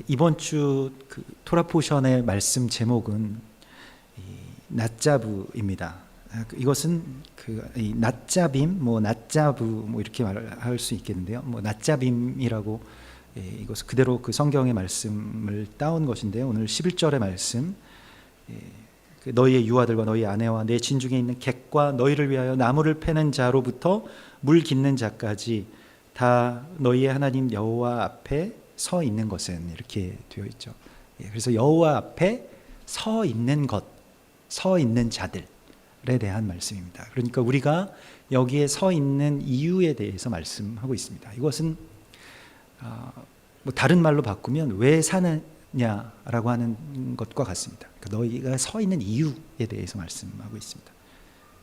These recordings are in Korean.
이번 주 그 토라 포션의 말씀 제목은 낮자부입니다. 이것은 이 낮자빔, 낮자부 이렇게 말할 수 있겠는데요. 낮자빔이라고 이것은 그대로 그 성경의 말씀을 따온 것인데요. 오늘 11절의 말씀, 너희의 유아들과 너희 아내와 내 진중에 있는 객과 너희를 위하여 나무를 패는 자로부터 물 깃는 자까지 다 너희의 하나님 여호와 앞에 서 있는 것은, 이렇게 되어 있죠. 그래서 여호와 앞에 서 있는 것, 서 있는 자들에 대한 말씀입니다. 그러니까 우리가 여기에 서 있는 이유에 대해서 말씀하고 있습니다. 이것은 다른 말로 바꾸면 왜 사느냐라고 하는 것과 같습니다. 그러니까 너희가 서 있는 이유에 대해서 말씀하고 있습니다.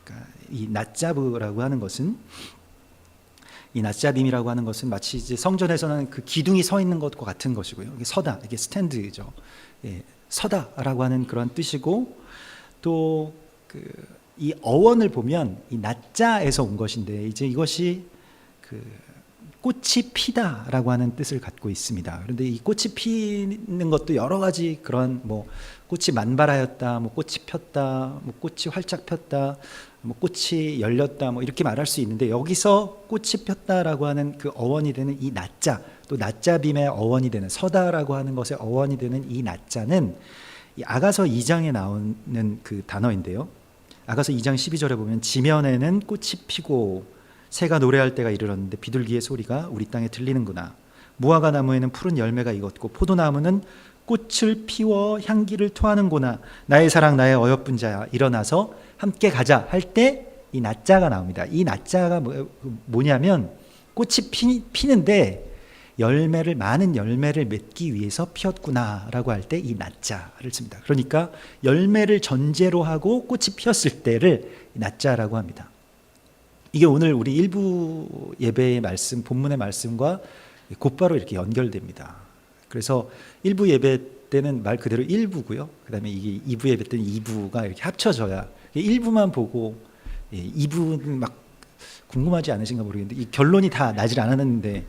그러니까 이 낮자부라고 하는 것은, 이 낮자빔이라고 하는 것은 마치 이제 성전에서는 그 기둥이 서 있는 것과 같은 것이고요. 이게 서다, 이게 스탠드죠. 서다라고 하는 그런 뜻이고, 또 이 어원을 보면 이 낮자에서 온 것인데, 이제 이것이 꽃이 피다라고 하는 뜻을 갖고 있습니다. 그런데 이 꽃이 피는 것도 여러 가지 그런 꽃이 만발하였다, 꽃이 폈다, 꽃이 활짝 폈다, 꽃이 열렸다, 이렇게 말할 수 있는데, 여기서 꽃이 폈다라고 하는 그 어원이 되는 이 낮자, 또 낮자빔의 어원이 되는 서다라고 하는 것의 어원이 되는 이 낮자는 이 아가서 2장에 나오는 그 단어인데요. 아가서 2장 12절에 보면 지면에는 꽃이 피고 새가 노래할 때가 이르렀는데 비둘기의 소리가 우리 땅에 들리는구나. 무화과 나무에는 푸른 열매가 익었고 포도나무는 꽃을 피워 향기를 토하는구나. 나의 사랑 나의 어여쁜 자야, 일어나서 함께 가자 할 때 이 낮자가 나옵니다. 이 낮자가 뭐냐면, 꽃이 피는데 많은 열매를 맺기 위해서 피었구나라고 할 때 이 낮자를 씁니다. 그러니까 열매를 전제로 하고 꽃이 피었을 때를 낮자라고 합니다. 이게 오늘 우리 일부 예배의 말씀, 본문의 말씀과 곧바로 이렇게 연결됩니다. 그래서 일부 예배 때는 말 그대로 1부고요. 그 다음에 이게 2부 예배 때는 2부가 이렇게 합쳐져야, 1부만 보고 2부는 막 궁금하지 않으신가 모르겠는데, 이 결론이 다 나질 않았는데,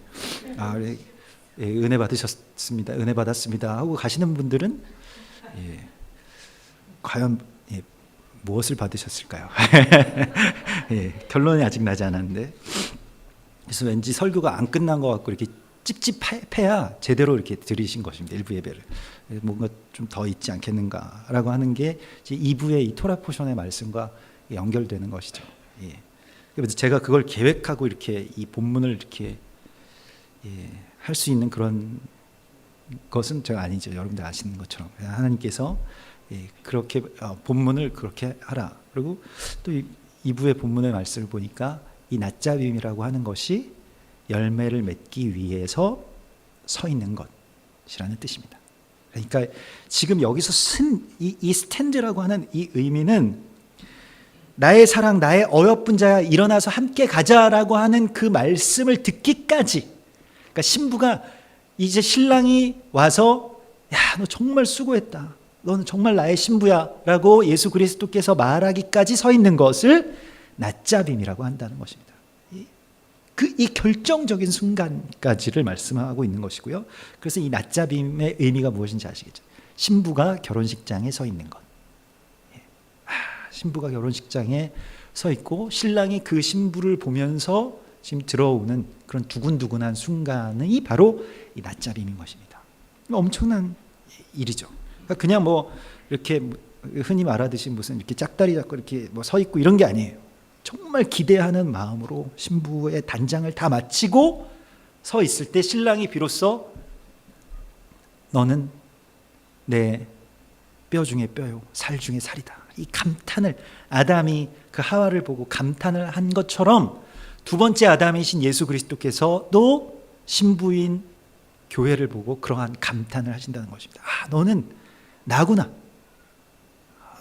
은혜 받으셨습니다, 은혜 받았습니다 하고 가시는 분들은 과연 무엇을 받으셨을까요? 결론이 아직 나지 않았는데, 그래서 왠지 설교가 안 끝난 것 같고 이렇게 찝찝해야 제대로 이렇게 들으신 것입니다. 일부 예배를 뭔가 좀 더 있지 않겠는가라고 하는 게 이제 2부의 이 토라 포션의 말씀과 연결되는 것이죠. 그래서 제가 그걸 계획하고 이렇게 이 본문을 이렇게 할 수 있는 그런 것은 제가 아니죠. 여러분들 아시는 것처럼 하나님께서 그렇게 본문을 그렇게 하라. 그리고 또 2부의 본문의 말씀을 보니까 이 낮자빔이라고 하는 것이 열매를 맺기 위해서 서 있는 것이라는 뜻입니다. 그러니까 지금 여기서 쓴 이 스탠드라고 하는 이 의미는, 나의 사랑 나의 어여쁜 자야, 일어나서 함께 가자라고 하는 그 말씀을 듣기까지, 그러니까 신부가 이제 신랑이 와서 야, 너 정말 수고했다, 너는 정말 나의 신부야 라고 예수 그리스도께서 말하기까지 서 있는 것을 낮자빔이라고 한다는 것입니다. 이 결정적인 순간까지를 말씀하고 있는 것이고요. 그래서 이 낮자빔의 의미가 무엇인지 아시겠죠? 신부가 결혼식장에 서 있는 것. 신부가 결혼식장에 서 있고 신랑이 그 신부를 보면서 지금 들어오는 그런 두근두근한 순간이 바로 이 낮자빔인 것입니다. 엄청난 일이죠. 그러니까 그냥 이렇게 흔히 말하듯이 무슨 이렇게 짝다리 잡고 이렇게 서 있고 이런 게 아니에요. 정말 기대하는 마음으로 신부의 단장을 다 마치고 서 있을 때 신랑이 비로소 너는 내 뼈 중에 뼈요, 살 중에 살이다, 이 감탄을, 아담이 그 하와를 보고 감탄을 한 것처럼 두 번째 아담이신 예수 그리스도께서도 신부인 교회를 보고 그러한 감탄을 하신다는 것입니다. 너는 나구나,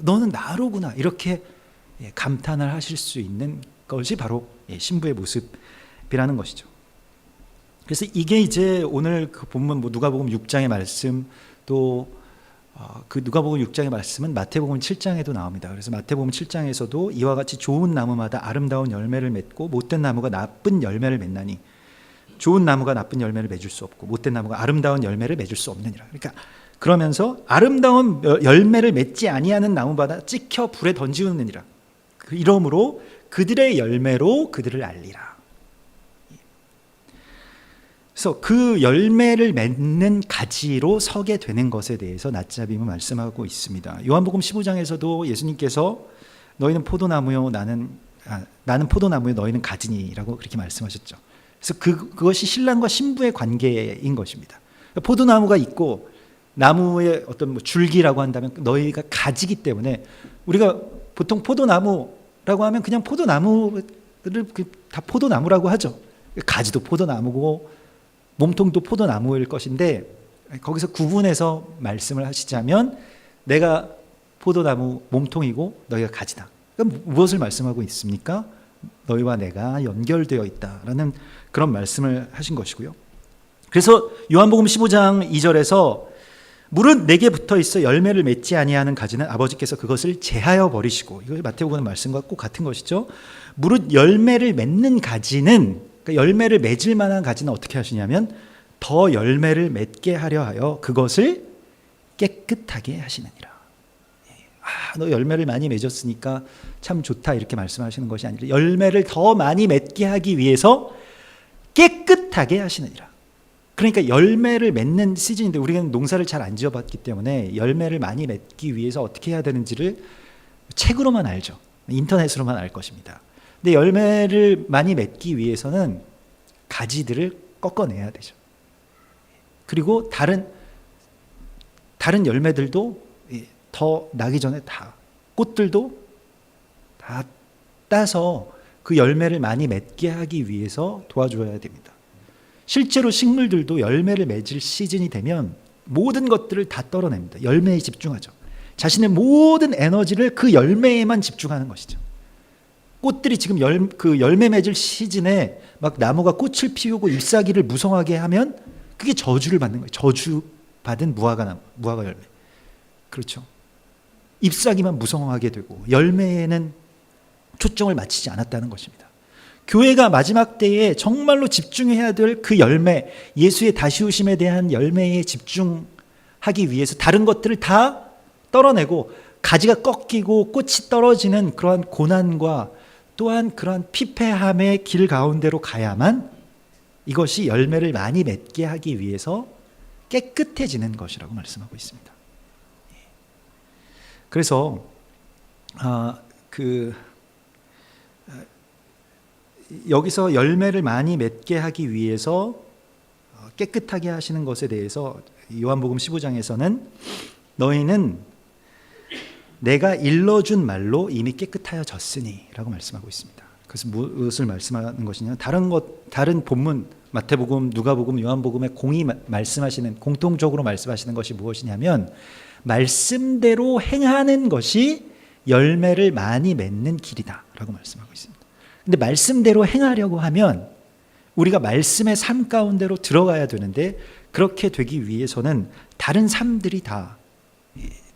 너는 나로구나, 이렇게 감탄을 하실 수 있는 것이 바로 신부의 모습이라는 것이죠. 그래서 이게 이제 오늘 그 본문 누가복음 6장의 말씀, 또 그 누가복음 6장의 말씀은 마태복음 7장에도 나옵니다. 그래서 마태복음 7장에서도 이와 같이 좋은 나무마다 아름다운 열매를 맺고 못된 나무가 나쁜 열매를 맺나니 좋은 나무가 나쁜 열매를 맺을 수 없고 못된 나무가 아름다운 열매를 맺을 수 없느니라. 그러니까 그러면서 아름다운 열매를 맺지 아니하는 나무마다 찍혀 불에 던지우느니라. 이러므로 그들의 열매로 그들을 알리라. 그래서 그 열매를 맺는 가지로 서게 되는 것에 대해서 낮잡임은 말씀하고 있습니다. 요한복음 15장에서도 예수님께서 너희는 포도나무요 나는 포도나무요 너희는 가지니라고 그렇게 말씀하셨죠. 그래서 그것이 신랑과 신부의 관계인 것입니다. 포도나무가 있고 나무의 어떤 줄기라고 한다면 너희가 가지기 때문에 우리가 보통 포도나무라고 하면 그냥 포도나무를 다 포도나무라고 하죠. 가지도 포도나무고 몸통도 포도나무일 것인데 거기서 구분해서 말씀을 하시자면 내가 포도나무 몸통이고 너희가 가지다. 그럼 무엇을 말씀하고 있습니까? 너희와 내가 연결되어 있다라는 그런 말씀을 하신 것이고요. 그래서 요한복음 15장 2절에서 무릇 내게 붙어 있어 열매를 맺지 아니하는 가지는 아버지께서 그것을 제하여 버리시고, 이거 마태복음 말씀과 꼭 같은 것이죠. 무릇 열매를 맺는 가지는, 그러니까 열매를 맺을 만한 가지는 어떻게 하시냐면 더 열매를 맺게 하려 하여 그것을 깨끗하게 하시느니라. 너 열매를 많이 맺었으니까 참 좋다 이렇게 말씀하시는 것이 아니라 열매를 더 많이 맺게 하기 위해서 깨끗하게 하시느니라. 그러니까 열매를 맺는 시즌인데 우리는 농사를 잘 안 지어봤기 때문에 열매를 많이 맺기 위해서 어떻게 해야 되는지를 책으로만 알죠. 인터넷으로만 알 것입니다. 근데 열매를 많이 맺기 위해서는 가지들을 꺾어내야 되죠. 그리고 다른 열매들도 더 나기 전에 다 꽃들도 다 따서 그 열매를 많이 맺게 하기 위해서 도와줘야 됩니다. 실제로 식물들도 열매를 맺을 시즌이 되면 모든 것들을 다 떨어냅니다. 열매에 집중하죠. 자신의 모든 에너지를 그 열매에만 집중하는 것이죠. 꽃들이 지금 그 열매 맺을 시즌에 막 나무가 꽃을 피우고 잎사귀를 무성하게 하면 그게 저주를 받는 거예요. 저주 받은 무화과 열매. 그렇죠. 잎사귀만 무성하게 되고 열매에는 초점을 맞추지 않았다는 것입니다. 교회가 마지막 때에 정말로 집중해야 될 그 열매, 예수의 다시 오심에 대한 열매에 집중하기 위해서 다른 것들을 다 떨어내고 가지가 꺾이고 꽃이 떨어지는 그러한 고난과 또한 그러한 피폐함의 길 가운데로 가야만 이것이 열매를 많이 맺게 하기 위해서 깨끗해지는 것이라고 말씀하고 있습니다. 그래서 여기서 열매를 많이 맺게 하기 위해서 깨끗하게 하시는 것에 대해서 요한복음 15장에서는 너희는 내가 일러준 말로 이미 깨끗하여졌으니 라고 말씀하고 있습니다. 그래서 무엇을 말씀하는 것이냐, 다른 본문 마태복음, 누가복음, 요한복음에 공통적으로 말씀하시는 것이 무엇이냐면 말씀대로 행하는 것이 열매를 많이 맺는 길이다 라고 말씀하고 있습니다. 근데 말씀대로 행하려고 하면 우리가 말씀의 삶 가운데로 들어가야 되는데 그렇게 되기 위해서는 다른 삶들이 다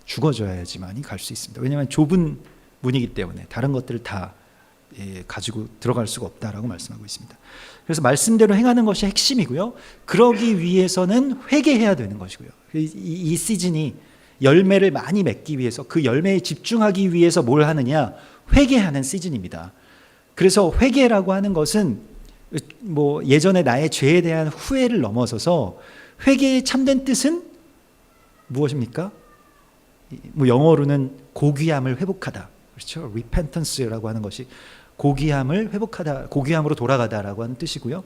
죽어져야지만이 갈 수 있습니다. 왜냐하면 좁은 문이기 때문에 다른 것들을 다 가지고 들어갈 수가 없다라고 말씀하고 있습니다. 그래서 말씀대로 행하는 것이 핵심이고요. 그러기 위해서는 회개해야 되는 것이고요. 이 시즌이 열매를 많이 맺기 위해서 그 열매에 집중하기 위해서 뭘 하느냐, 회개하는 시즌입니다. 그래서 회개라고 하는 것은 뭐 예전에 나의 죄에 대한 후회를 넘어서서 회개의 참된 뜻은 무엇입니까? 뭐 영어로는 고귀함을 회복하다. 그렇죠? repentance라고 하는 것이 고귀함을 회복하다, 고귀함으로 돌아가다라고 하는 뜻이고요.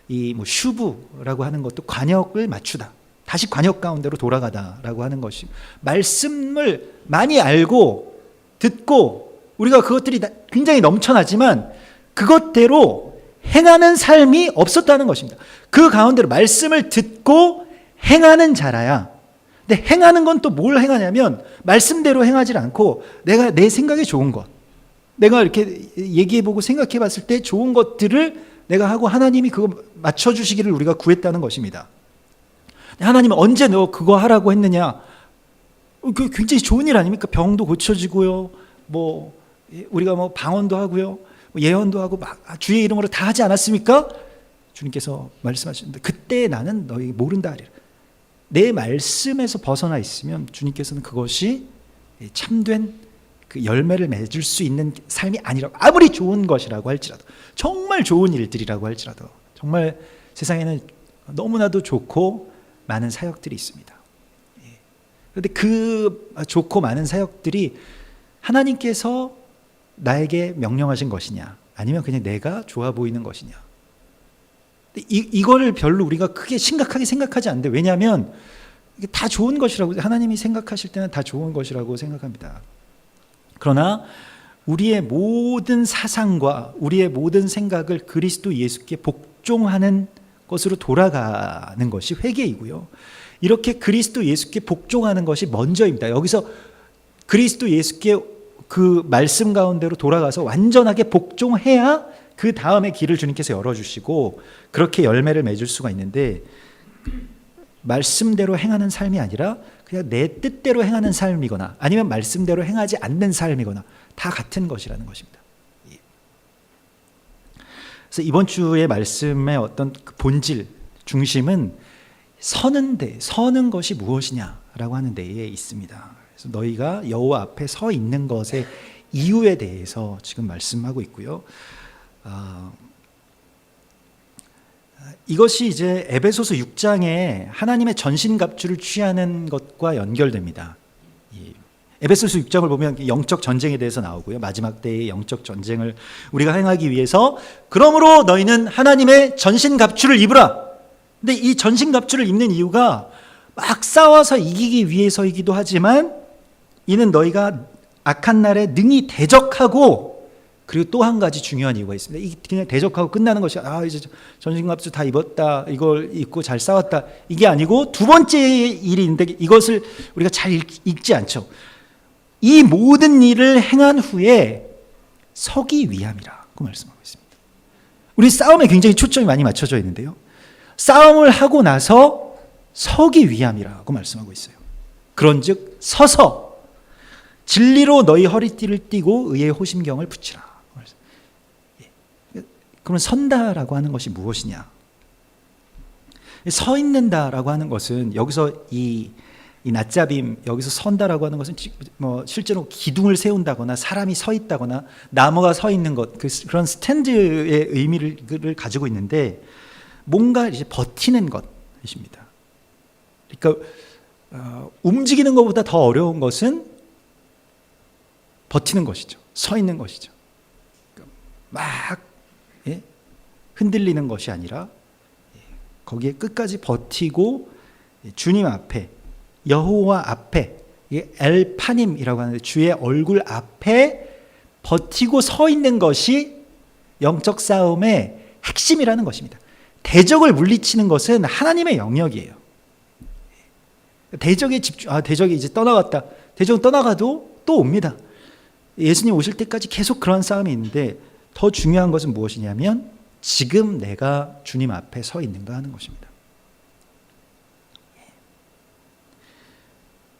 이 뭐 슈브라고 하는 것도 관역을 맞추다. 다시 관역 가운데로 돌아가다라고 하는 것이, 말씀을 많이 알고 듣고 우리가 그것들이 굉장히 넘쳐나지만 그것대로 행하는 삶이 없었다는 것입니다. 그 가운데로 말씀을 듣고 행하는 자라야. 근데 행하는 건 또 뭘 행하냐면 말씀대로 행하지 않고 내가 내 생각에 좋은 것, 내가 이렇게 얘기해보고 생각해봤을 때 좋은 것들을 내가 하고 하나님이 그거 맞춰주시기를 우리가 구했다는 것입니다. 하나님은 언제 너 그거 하라고 했느냐? 그 굉장히 좋은 일 아닙니까? 병도 고쳐지고요, 뭐 우리가 뭐 방언도 하고요, 예언도 하고 막 주의 이름으로 다 하지 않았습니까? 주님께서 말씀하시는데 그때 나는 너희 모른다 하리라. 내 말씀에서 벗어나 있으면 주님께서는 그것이 참된 그 열매를 맺을 수 있는 삶이 아니라고, 아무리 좋은 것이라고 할지라도, 정말 좋은 일들이라고 할지라도, 정말 세상에는 너무나도 좋고 많은 사역들이 있습니다. 그런데 그 좋고 많은 사역들이 하나님께서 나에게 명령하신 것이냐, 아니면 그냥 내가 좋아 보이는 것이냐, 이거를 별로 우리가 크게 심각하게 생각하지 않는데, 왜냐하면 이게 다 좋은 것이라고, 하나님이 생각하실 때는 다 좋은 것이라고 생각합니다. 그러나 우리의 모든 사상과 우리의 모든 생각을 그리스도 예수께 복종하는 것으로 돌아가는 것이 회개이고요, 이렇게 그리스도 예수께 복종하는 것이 먼저입니다. 여기서 그리스도 예수께 그 말씀 가운데로 돌아가서 완전하게 복종해야 그 다음에 길을 주님께서 열어주시고 그렇게 열매를 맺을 수가 있는데, 말씀대로 행하는 삶이 아니라 그냥 내 뜻대로 행하는 삶이거나 아니면 말씀대로 행하지 않는 삶이거나 다 같은 것이라는 것입니다. 그래서 이번 주의 말씀의 어떤 본질, 중심은 서는 것이 무엇이냐라고 하는 데에 있습니다. 그래서 너희가 여호와 앞에 서 있는 것의 이유에 대해서 지금 말씀하고 있고요. 이것이 이제 에베소서 6장에 하나님의 전신갑주를 취하는 것과 연결됩니다. 에베소서 6장을 보면 영적 전쟁에 대해서 나오고요, 마지막 때의 영적 전쟁을 우리가 행하기 위해서 그러므로 너희는 하나님의 전신갑주를 입으라. 근데 이 전신갑주를 입는 이유가 막 싸워서 이기기 위해서이기도 하지만, 이는 너희가 악한 날에 능히 대적하고, 그리고 또 한 가지 중요한 이유가 있습니다. 이게 그냥 대적하고 끝나는 것이 이제 전신갑주 다 입었다, 이걸 입고 잘 싸웠다, 이게 아니고 두 번째 일이 있는데 이것을 우리가 잘 읽지 않죠. 이 모든 일을 행한 후에 서기 위함이라고 말씀하고 있습니다. 우리 싸움에 굉장히 초점이 많이 맞춰져 있는데요, 싸움을 하고 나서 서기 위함이라고 말씀하고 있어요. 그런즉 서서 진리로 너희 허리띠를 띠고 의의 호심경을 붙이라. 그러면 선다라고 하는 것이 무엇이냐? 서 있는다라고 하는 것은, 여기서 이 낮잡임, 여기서 선다라고 하는 것은 뭐 실제로 기둥을 세운다거나 사람이 서 있다거나 나무가 서 있는 것, 그런 스탠드의 의미를 가지고 있는데, 뭔가 이제 버티는 것입니다. 그러니까 움직이는 것보다 더 어려운 것은 버티는 것이죠. 서 있는 것이죠. 막 흔들리는 것이 아니라 거기에 끝까지 버티고 주님 앞에, 여호와 앞에, 이게 엘파님이라고 하는데 주의 얼굴 앞에 버티고 서 있는 것이 영적 싸움의 핵심이라는 것입니다. 대적을 물리치는 것은 하나님의 영역이에요. 대적에 대적이 이제 떠나갔다. 대적은 떠나가도 또 옵니다. 예수님 오실 때까지 계속 그런 싸움이 있는데, 더 중요한 것은 무엇이냐면 지금 내가 주님 앞에 서 있는가 하는 것입니다.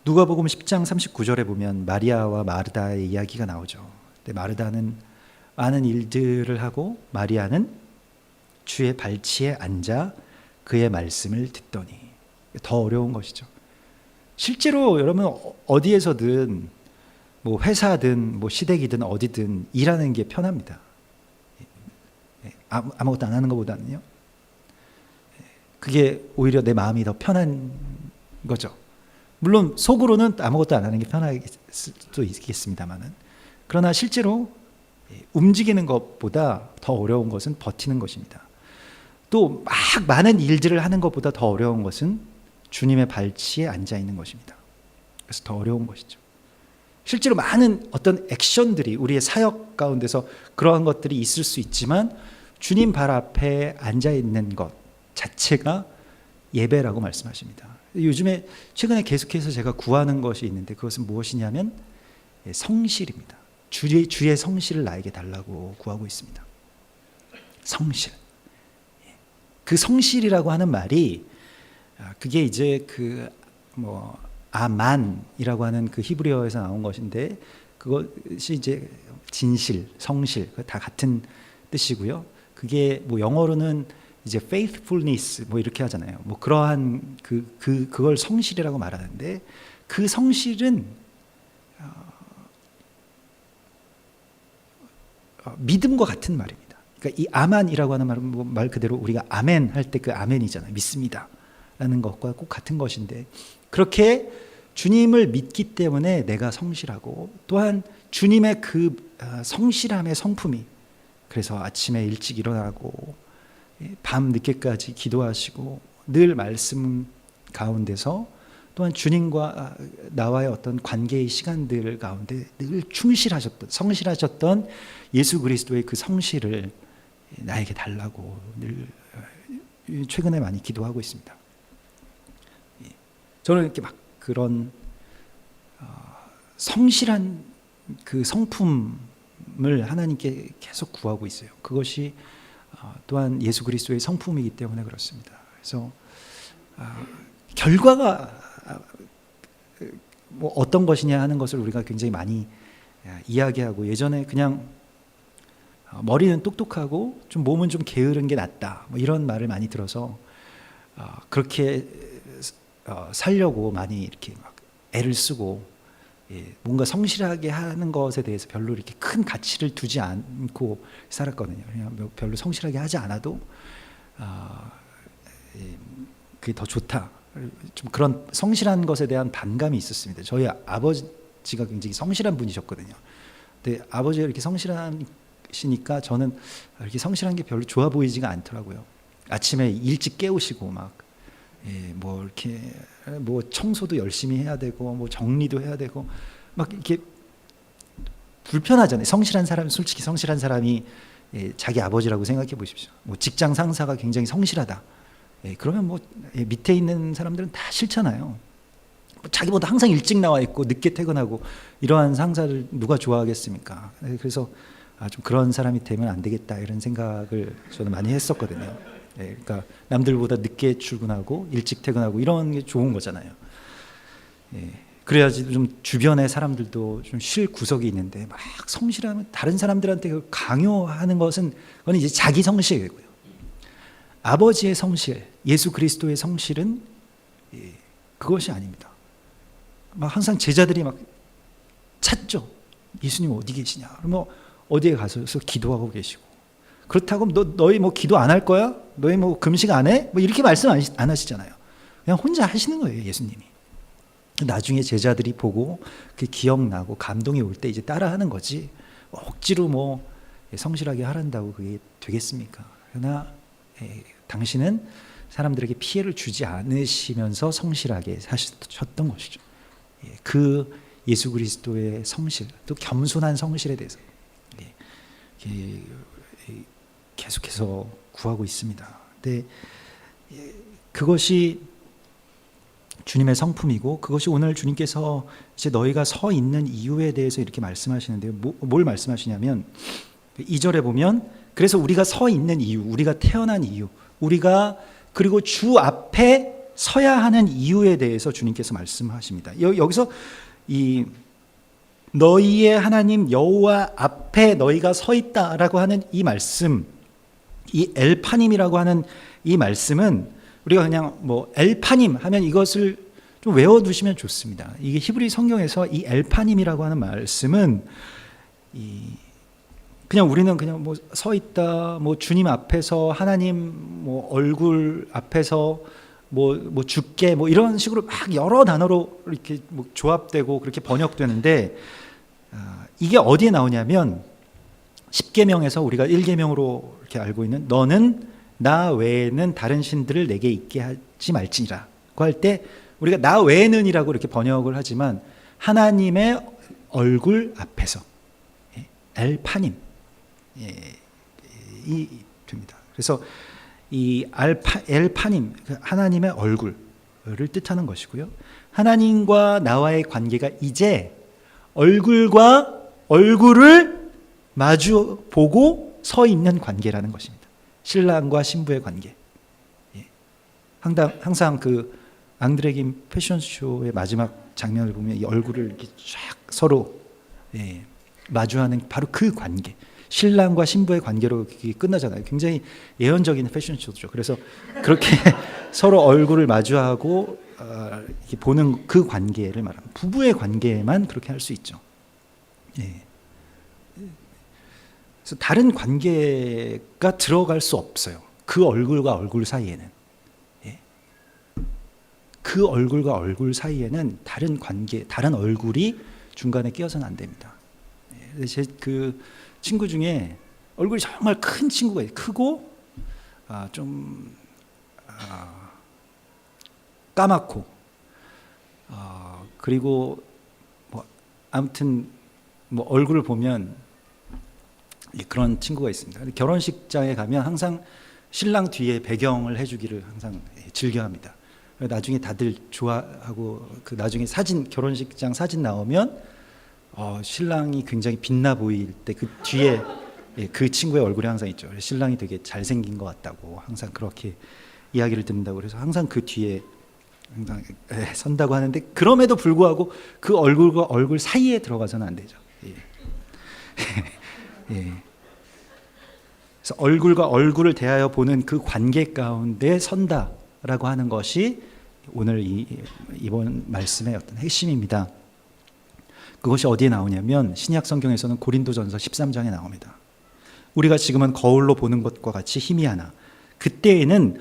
누가복음 10장 39절에 보면 마리아와 마르다의 이야기가 나오죠. 근데 마르다는 많은 일들을 하고 마리아는 주의 발치에 앉아 그의 말씀을 듣더니, 더 어려운 것이죠. 실제로 여러분 어디에서든, 뭐 회사든 뭐 시댁이든 어디든 일하는 게 편합니다. 아무것도 안 하는 것보다는요. 그게 오히려 내 마음이 더 편한 거죠. 물론 속으로는 아무것도 안 하는 게 편할 수도 있겠습니다만은, 그러나 실제로 움직이는 것보다 더 어려운 것은 버티는 것입니다. 또 막 많은 일들을 하는 것보다 더 어려운 것은 주님의 발치에 앉아 있는 것입니다. 그래서 더 어려운 것이죠. 실제로 많은 어떤 액션들이 우리의 사역 가운데서 그러한 것들이 있을 수 있지만, 주님 발 앞에 앉아 있는 것 자체가 예배라고 말씀하십니다. 요즘에 최근에 계속해서 제가 구하는 것이 있는데, 그것은 무엇이냐면 성실입니다. 주의 성실을 나에게 달라고 구하고 있습니다. 성실. 그 성실이라고 하는 말이, 그게 이제 아만이라고 하는 그 히브리어에서 나온 것인데, 그것이 이제 진실, 성실, 다 같은 뜻이고요. 그게 뭐 영어로는 이제 faithfulness 뭐 이렇게 하잖아요. 뭐 그러한 그걸 성실이라고 말하는데, 그 성실은 믿음과 같은 말입니다. 그러니까 이 아만이라고 하는 말은 뭐 말 그대로 우리가 아멘 할 때 그 아멘이잖아요. 믿습니다라는 것과 꼭 같은 것인데, 그렇게 주님을 믿기 때문에 내가 성실하고, 또한 주님의 그 성실함의 성품이, 그래서 아침에 일찍 일어나고 밤 늦게까지 기도하시고 늘 말씀 가운데서, 또한 주님과 나와의 어떤 관계의 시간들 가운데 늘 충실하셨던, 성실하셨던 예수 그리스도의 그 성실을 나에게 달라고 늘 최근에 많이 기도하고 있습니다. 저는 이렇게 막 그런 성실한 그 성품을 하나님께 계속 구하고 있어요. 그것이 또한 예수 그리스도의 성품이기 때문에 그렇습니다. 그래서 결과가 뭐 어떤 것이냐 하는 것을 우리가 굉장히 많이 이야기하고, 예전에 그냥 머리는 똑똑하고 좀 몸은 좀 게으른 게 낫다 뭐 이런 말을 많이 들어서 그렇게 살려고 많이 이렇게 막 애를 쓰고, 뭔가 성실하게 하는 것에 대해서 별로 이렇게 큰 가치를 두지 않고 살았거든요. 그냥 별로 성실하게 하지 않아도 그게 더 좋다. 좀 그런 성실한 것에 대한 반감이 있었습니다. 저희 아버지가 굉장히 성실한 분이셨거든요. 근데 아버지가 이렇게 성실하시니까 저는 이렇게 성실한 게 별로 좋아 보이지가 않더라고요. 아침에 일찍 깨우시고 뭐 이렇게 뭐 청소도 열심히 해야 되고 뭐 정리도 해야 되고 막 이렇게 불편하잖아요. 성실한 사람, 솔직히 성실한 사람이 자기 아버지라고 생각해 보십시오. 뭐 직장 상사가 굉장히 성실하다. 그러면 뭐 밑에 있는 사람들은 다 싫잖아요. 자기보다 항상 일찍 나와 있고 늦게 퇴근하고 이러한 상사를 누가 좋아하겠습니까? 그래서 좀 그런 사람이 되면 안 되겠다 이런 생각을 저는 많이 했었거든요. 그러니까 남들보다 늦게 출근하고 일찍 퇴근하고 이런 게 좋은 거잖아요. 그래야지 좀 주변의 사람들도 좀 쉴 구석이 있는데 막 성실하면 다른 사람들한테 강요하는 것은 그건 이제 자기 성실이고요. 아버지의 성실, 예수 그리스도의 성실은 그것이 아닙니다. 막 항상 제자들이 막 찾죠. 예수님 어디 계시냐? 그러면 어디에 가서 기도하고 계시고. 그렇다고 너희 뭐 기도 안 할 거야? 너희 뭐 금식 안 해? 뭐 이렇게 말씀 안 하시잖아요. 그냥 혼자 하시는 거예요, 예수님이. 나중에 제자들이 보고 그 기억나고 감동이 올 때 이제 따라하는 거지. 억지로 뭐 성실하게 하란다고 그게 되겠습니까? 그러나 당신은 사람들에게 피해를 주지 않으시면서 성실하게 사셨던 것이죠. 그 예수 그리스도의 성실, 또 겸손한 성실에 대해서 계속해서 구하고 있습니다. 근데 그것이 주님의 성품이고, 그것이 오늘 주님께서 이제 너희가 서 있는 이유에 대해서 이렇게 말씀하시는데요. 뭘 말씀하시냐면 2절에 보면, 그래서 우리가 서 있는 이유, 우리가 태어난 이유, 우리가 그리고 주 앞에 서야 하는 이유에 대해서 주님께서 말씀하십니다. 여기서 이 너희의 하나님 여호와 앞에 너희가 서 있다라고 하는 이 말씀, 이 엘파님이라고 하는 이 말씀은 우리가 그냥 뭐 엘파님 하면 이것을 좀 외워두시면 좋습니다. 이게 히브리 성경에서 이 엘파님이라고 하는 말씀은 그냥 우리는 그냥 뭐 서 있다, 뭐 주님 앞에서 하나님 뭐 얼굴 앞에서 뭐 주께 뭐 이런 식으로 막 여러 단어로 이렇게 뭐 조합되고 그렇게 번역되는데, 이게 어디에 나오냐면 10계명에서 우리가 1계명으로 이렇게 알고 있는 너는 나 외에는 다른 신들을 내게 있게 하지 말지니라고 할 때 우리가 나 외에는이라고 이렇게 번역을 하지만 하나님의 얼굴 앞에서 엘파님 이 됩니다. 그래서 이 엘파님, 하나님의 얼굴을 뜻하는 것이고요. 하나님과 나와의 관계가 이제 얼굴과 얼굴을 마주 보고 서 있는 관계라는 것입니다. 신랑과 신부의 관계. 항상 그 앙드레김 패션쇼의 마지막 장면을 보면 이 얼굴을 이렇게 쫙 서로 마주하는 바로 그 관계. 신랑과 신부의 관계로 끝나잖아요. 굉장히 예언적인 패션쇼죠. 그래서 그렇게 서로 얼굴을 마주하고 이렇게 보는 그 관계를 말합니다. 부부의 관계만 그렇게 할 수 있죠. 예. 그래서 다른 관계가 들어갈 수 없어요. 그 얼굴과 얼굴 사이에는. 예. 그 얼굴과 얼굴 사이에는 다른 관계, 다른 얼굴이 중간에 끼어서는 안 됩니다. 예. 제 그 친구 중에 얼굴이 정말 큰 친구가 있어요. 크고 좀 까맣고 그리고 뭐 아무튼 뭐 얼굴을 보면 그런 친구가 있습니다. 결혼식장에 가면 항상 신랑 뒤에 배경을 해주기를 항상 즐겨합니다. 나중에 다들 좋아하고 그 나중에 사진 결혼식장 사진 나오면 신랑이 굉장히 빛나 보일 때 그 뒤에 그 친구의 얼굴이 항상 있죠. 신랑이 되게 잘생긴 것 같다고 항상 그렇게 이야기를 듣는다고 그래서 항상 그 뒤에 항상 선다고 하는데 그럼에도 불구하고 그 얼굴과 얼굴 사이에 들어가서는 안 되죠. 예. 예. 그래서 얼굴과 얼굴을 대하여 보는 그 관계 가운데 선다라고 하는 것이 오늘 이번 말씀의 어떤 핵심입니다. 그것이 어디에 나오냐면 신약 성경에서는 고린도전서 13장에 나옵니다. 우리가 지금은 거울로 보는 것과 같이 희미하나 그때에는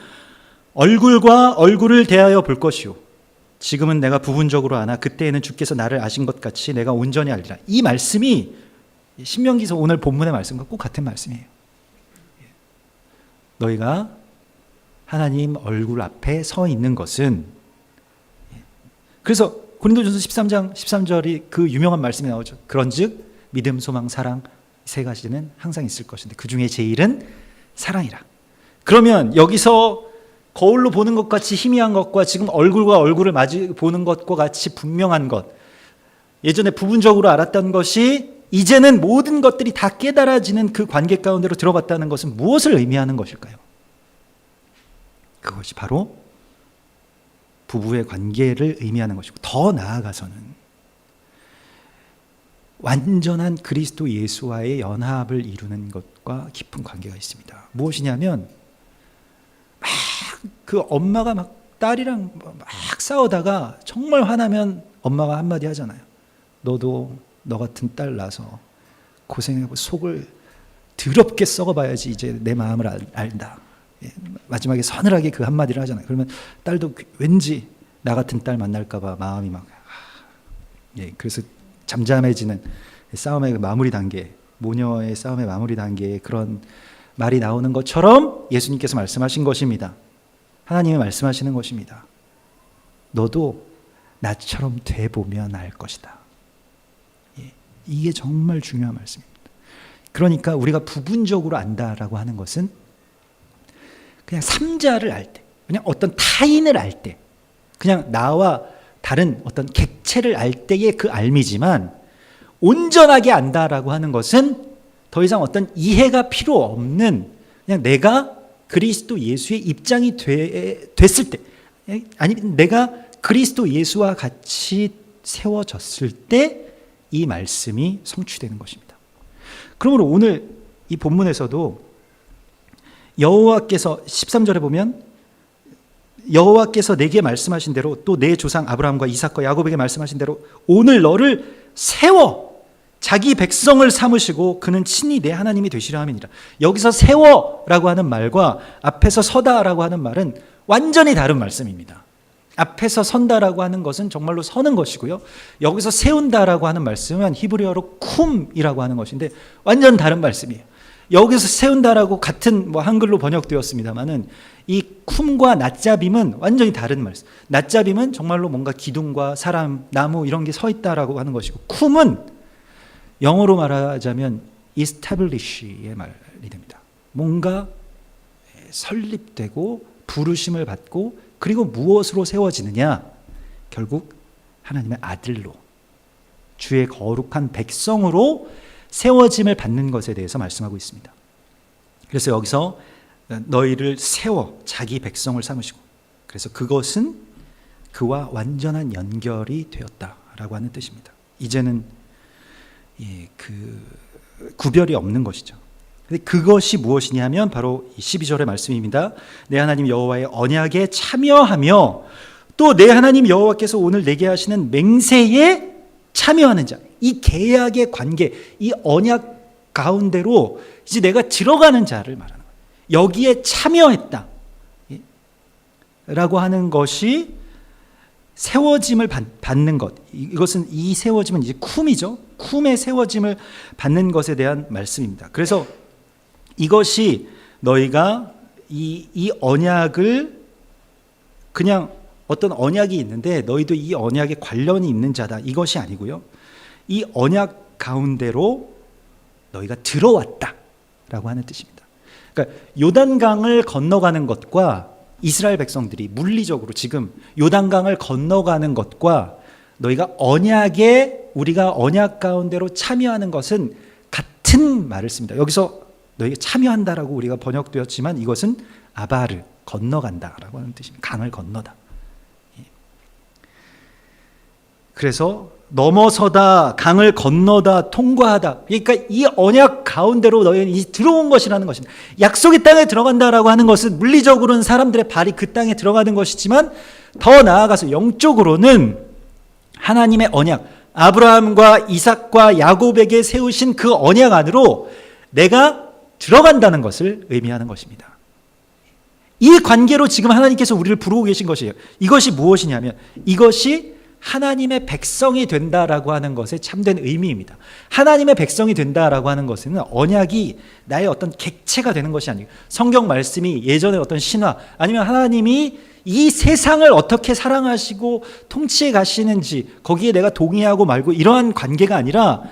얼굴과 얼굴을 대하여 볼 것이요 지금은 내가 부분적으로 아나 그때에는 주께서 나를 아신 것 같이 내가 온전히 알리라. 이 말씀이 신명기서 오늘 본문의 말씀과 꼭 같은 말씀이에요. 너희가 하나님 얼굴 앞에 서 있는 것은 그래서 고린도전서 13장 13절이 그 유명한 말씀이 나오죠. 그런즉 믿음, 소망, 사랑 세 가지는 항상 있을 것인데 그 중에 제일은 사랑이라. 그러면 여기서 거울로 보는 것 같이 희미한 것과 지금 얼굴과 얼굴을 마주 보는 것과 같이 분명한 것, 예전에 부분적으로 알았던 것이 이제는 모든 것들이 다 깨달아지는 그 관계 가운데로 들어갔다는 것은 무엇을 의미하는 것일까요? 그것이 바로 부부의 관계를 의미하는 것이고 더 나아가서는 완전한 그리스도 예수와의 연합을 이루는 것과 깊은 관계가 있습니다. 무엇이냐면 막 그 엄마가 막 딸이랑 막 싸우다가 정말 화나면 엄마가 한마디 하잖아요. 너도 너 같은 딸 낳아서 고생하고 속을 더럽게 썩어봐야지 이제 내 마음을 안다. 마지막에 서늘하게 그 한마디를 하잖아요. 그러면 딸도 왠지 나 같은 딸 만날까봐 마음이 막 그래서 잠잠해지는 싸움의 마무리 단계, 모녀의 싸움의 마무리 단계에 그런 말이 나오는 것처럼 예수님께서 말씀하신 것입니다. 하나님이 말씀하시는 것입니다. 너도 나처럼 돼보면 알 것이다. 이게 정말 중요한 말씀입니다. 그러니까 우리가 부분적으로 안다라고 하는 것은 그냥 삼자를 알 때, 그냥 어떤 타인을 알 때, 그냥 나와 다른 어떤 객체를 알 때의 그 알미지만 온전하게 안다라고 하는 것은 더 이상 어떤 이해가 필요 없는 그냥 내가 그리스도 예수의 입장이 됐을 때, 아니면 내가 그리스도 예수와 같이 세워졌을 때 이 말씀이 성취되는 것입니다. 그러므로 오늘 이 본문에서도 여호와께서 13절에 보면 여호와께서 내게 말씀하신 대로 또 내 조상 아브라함과 이삭과 야곱에게 말씀하신 대로 오늘 너를 세워 자기 백성을 삼으시고 그는 친히 내 하나님이 되시려 함이니라. 여기서 세워라고 하는 말과 앞에서 서다라고 하는 말은 완전히 다른 말씀입니다. 앞에서 선다라고 하는 것은 정말로 서는 것이고요. 여기서 세운다라고 하는 말씀은 히브리어로 쿰이라고 하는 것인데 완전 다른 말씀이에요. 여기서 세운다라고 같은 한글로 번역되었습니다만은 이 쿰과 낮잡임은 완전히 다른 말씀. 낮잡임은 정말로 뭔가 기둥과 사람, 나무 이런 게 서 있다라고 하는 것이고 쿰은 영어로 말하자면 establish의 말이 됩니다. 뭔가 설립되고 부르심을 받고 그리고 무엇으로 세워지느냐? 결국 하나님의 아들로 주의 거룩한 백성으로 세워짐을 받는 것에 대해서 말씀하고 있습니다. 그래서 여기서 너희를 세워 자기 백성을 삼으시고 그래서 그것은 그와 완전한 연결이 되었다라고 하는 뜻입니다. 이제는 그 구별이 없는 것이죠. 근데 그것이 무엇이냐면 바로 12절의 말씀입니다. 내 하나님 여호와의 언약에 참여하며 또 내 하나님 여호와께서 오늘 내게 하시는 맹세에 참여하는 자. 이 계약의 관계, 이 언약 가운데로 이제 내가 들어가는 자를 말하는 거예요. 여기에 참여했다 라고 하는 것이 세워짐을 받는 것. 이것은 이 세워짐은 이제 쿰이죠. 쿰의 세워짐을 받는 것에 대한 말씀입니다. 그래서 이것이 너희가 이 언약을 그냥 어떤 언약이 있는데 너희도 이 언약에 관련이 있는 자다. 이것이 아니고요. 이 언약 가운데로 너희가 들어왔다라고 하는 뜻입니다. 그러니까 요단강을 건너가는 것과 이스라엘 백성들이 물리적으로 지금 요단강을 건너가는 것과 너희가 언약에 우리가 언약 가운데로 참여하는 것은 같은 말을 씁니다. 여기서 너희가 참여한다라고 우리가 번역되었지만 이것은 아바르, 건너간다라고 하는 뜻입니다. 강을 건너다. 그래서 넘어서다, 강을 건너다, 통과하다. 그러니까 이 언약 가운데로 너희는 들어온 것이라는 것입니다. 약속의 땅에 들어간다라고 하는 것은 물리적으로는 사람들의 발이 그 땅에 들어가는 것이지만 더 나아가서 영적으로는 하나님의 언약, 아브라함과 이삭과 야곱에게 세우신 그 언약 안으로 내가 들어간다는 것을 의미하는 것입니다. 이 관계로 지금 하나님께서 우리를 부르고 계신 것이에요. 이것이 무엇이냐면 이것이 하나님의 백성이 된다라고 하는 것의 참된 의미입니다. 하나님의 백성이 된다라고 하는 것은 언약이 나의 어떤 객체가 되는 것이 아니고 성경 말씀이 예전의 어떤 신화 아니면 하나님이 이 세상을 어떻게 사랑하시고 통치해 가시는지 거기에 내가 동의하고 말고 이러한 관계가 아니라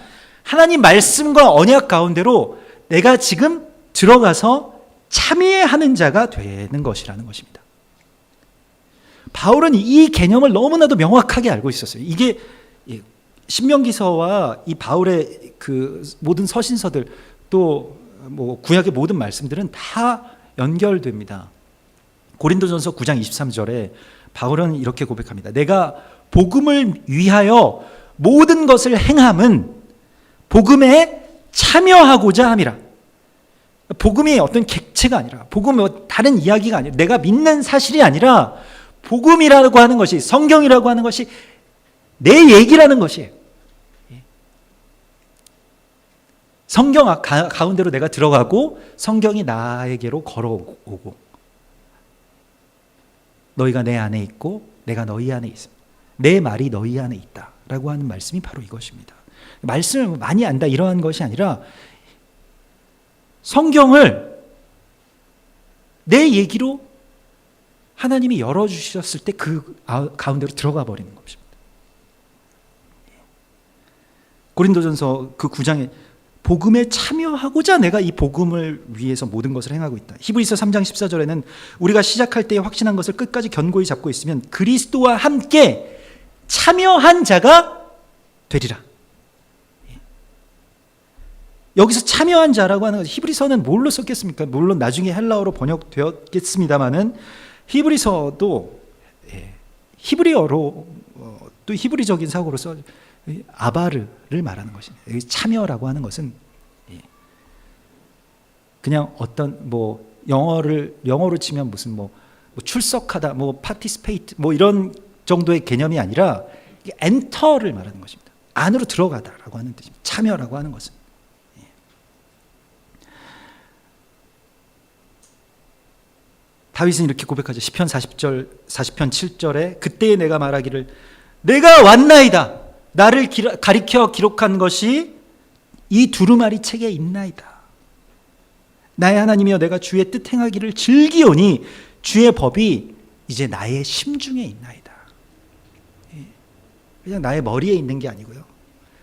하나님 말씀과 언약 가운데로 내가 지금 들어가서 참여하는 자가 되는 것이라는 것입니다. 바울은 이 개념을 너무나도 명확하게 알고 있었어요. 이게 신명기서와 이 바울의 그 모든 서신서들 또 뭐 구약의 모든 말씀들은 다 연결됩니다. 고린도전서 9장 23절에 바울은 이렇게 고백합니다. 내가 복음을 위하여 모든 것을 행함은 복음에 참여하고자 함이라. 복음이 어떤 객체가 아니라 복음이 다른 이야기가 아니라 내가 믿는 사실이 아니라 복음이라고 하는 것이 성경이라고 하는 것이 내 얘기라는 것이에요. 성경 가운데로 내가 들어가고 성경이 나에게로 걸어오고 너희가 내 안에 있고 내가 너희 안에 있습니다. 내 말이 너희 안에 있다라고 하는 말씀이 바로 이것입니다. 말씀을 많이 안다 이러한 것이 아니라 성경을 내 얘기로 하나님이 열어주셨을 때 그 가운데로 들어가 버리는 것입니다. 고린도전서 그 9장에 복음에 참여하고자 내가 이 복음을 위해서 모든 것을 행하고 있다. 히브리서 3장 14절에는 우리가 시작할 때에 확신한 것을 끝까지 견고히 잡고 있으면 그리스도와 함께 참여한 자가 되리라. 여기서 참여한 자라고 하는 것, 히브리서는 뭘로 썼겠습니까? 물론 나중에 헬라어로 번역되었겠습니다마는 히브리서도 히브리어로 또 히브리적인 사고로서 아바르를 말하는 것입니다. 참여라고 하는 것은 그냥 어떤 뭐 영어로 치면 무슨 뭐 출석하다, 뭐 participate, 뭐 이런 정도의 개념이 아니라 엔터를 말하는 것입니다. 안으로 들어가다라고 하는 뜻입니다. 참여라고 하는 것은. 다윗은 이렇게 고백하죠. 시편 40편 7절에 그때에 내가 말하기를 내가 왔나이다. 나를 가리켜 기록한 것이 이 두루마리 책에 있나이다. 나의 하나님이여 내가 주의 뜻 행하기를 즐기오니 주의 법이 이제 나의 심중에 있나이다. 그냥 나의 머리에 있는 게 아니고요.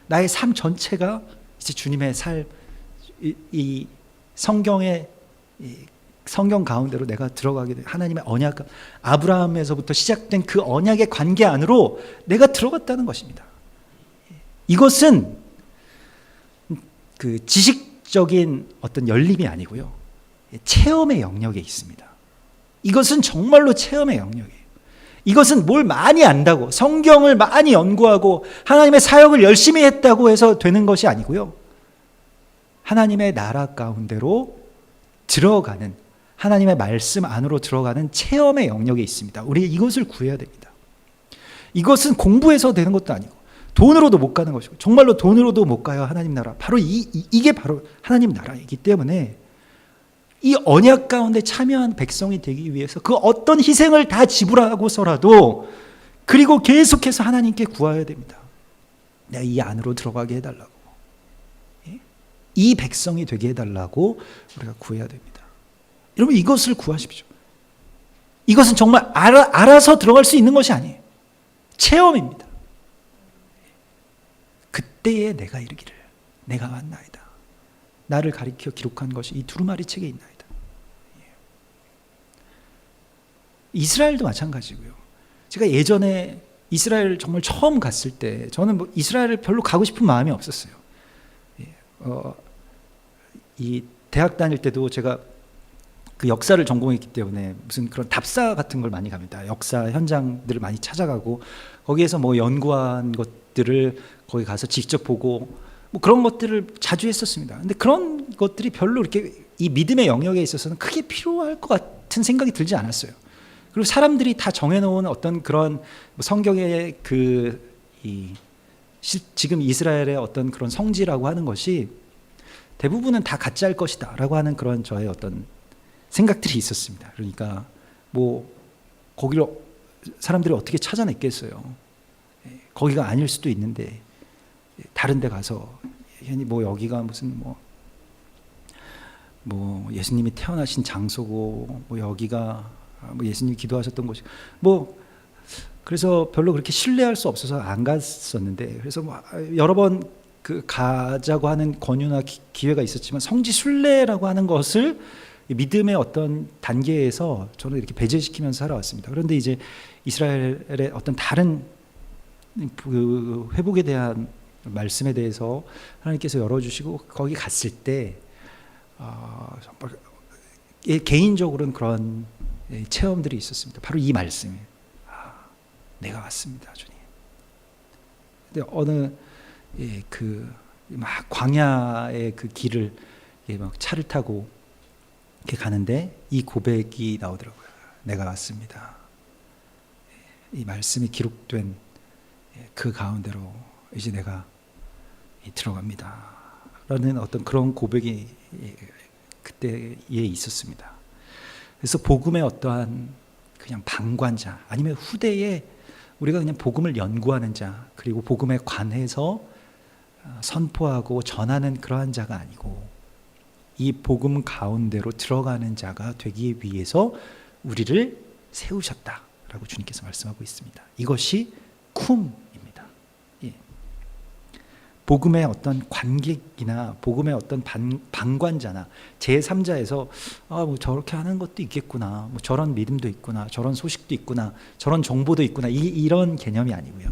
나의 삶 전체가 이제 주님의 삶, 이 성경의 성경 가운데로 내가 들어가게 돼. 하나님의 언약, 아브라함에서부터 시작된 그 언약의 관계 안으로 내가 들어갔다는 것입니다. 이것은 그 지식적인 어떤 열림이 아니고요. 체험의 영역에 있습니다. 이것은 정말로 체험의 영역이에요. 이것은 뭘 많이 안다고, 성경을 많이 연구하고 하나님의 사역을 열심히 했다고 해서 되는 것이 아니고요. 하나님의 나라 가운데로 들어가는, 하나님의 말씀 안으로 들어가는 체험의 영역에 있습니다. 우리 이것을 구해야 됩니다. 이것은 공부해서 되는 것도 아니고 돈으로도 못 가는 것이고 정말로 돈으로도 못 가요. 하나님 나라. 바로 이게 바로 하나님 나라이기 때문에 이 언약 가운데 참여한 백성이 되기 위해서 그 어떤 희생을 다 지불하고서라도 그리고 계속해서 하나님께 구해야 됩니다. 내가 이 안으로 들어가게 해달라고, 이 백성이 되게 해달라고 우리가 구해야 됩니다. 여러분 이것을 구하십시오. 이것은 정말 알아서 들어갈 수 있는 것이 아니에요. 체험입니다. 그때에 내가 이르기를 내가 왔나이다. 나를 가리켜 기록한 것이 이 두루마리 책에 있나이다. 이스라엘도 마찬가지고요. 제가 예전에 이스라엘 정말 처음 갔을 때 저는 뭐 이스라엘을 별로 가고 싶은 마음이 없었어요. 이 대학 다닐 때도 제가 그 역사를 전공했기 때문에 무슨 그런 답사 같은 걸 많이 갑니다. 역사 현장들을 많이 찾아가고 거기에서 뭐 연구한 것들을 거기 가서 직접 보고 뭐 그런 것들을 자주 했었습니다. 근데 그런 것들이 별로 이렇게 이 믿음의 영역에 있어서는 크게 필요할 것 같은 생각이 들지 않았어요. 그리고 사람들이 다 정해놓은 어떤 그런 성경의 지금 이스라엘의 어떤 그런 성지라고 하는 것이 대부분은 다 가짜일 것이다 라고 하는 그런 저의 어떤 생각들이 있었습니다. 그러니까 뭐 거기를 사람들이 어떻게 찾아냈겠어요. 거기가 아닐 수도 있는데 다른 데 가서 괜히 뭐 여기가 무슨 뭐 예수님이 태어나신 장소고 뭐 여기가 뭐 예수님이 기도하셨던 곳이 뭐 그래서 별로 그렇게 신뢰할 수 없어서 안 갔었는데 그래서 뭐 여러 번 그 가자고 하는 권유나 기회가 있었지만 성지 순례라고 하는 것을 믿음의 어떤 단계에서 저는 이렇게 배제시키면서 살아왔습니다. 그런데 이제 이스라엘의 어떤 다른 그 회복에 대한 말씀에 대해서 하나님께서 열어주시고 거기 갔을 때 정말 개인적으로는 그런 체험들이 있었습니다. 바로 이 말씀이 내가 왔습니다, 주님. 근데 어느 그 막 광야의 그 길을 막 차를 타고 이렇게 가는데 이 고백이 나오더라고요. 내가 왔습니다. 이 말씀이 기록된 그 가운데로 이제 내가 들어갑니다. 라는 어떤 그런 고백이 그때에 있었습니다. 그래서 복음의 어떠한 그냥 방관자 아니면 후대에 우리가 그냥 복음을 연구하는 자 그리고 복음에 관해서 선포하고 전하는 그러한 자가 아니고 이 복음 가운데로 들어가는 자가 되기 위해서 우리를 세우셨다라고 주님께서 말씀하고 있습니다. 이것이 쿰입니다. 예. 복음의 어떤 관객이나 복음의 어떤 방관자나 제3자에서 뭐 저렇게 하는 것도 있겠구나, 뭐 저런 믿음도 있구나, 저런 소식도 있구나, 저런 정보도 있구나 이런 개념이 아니고요.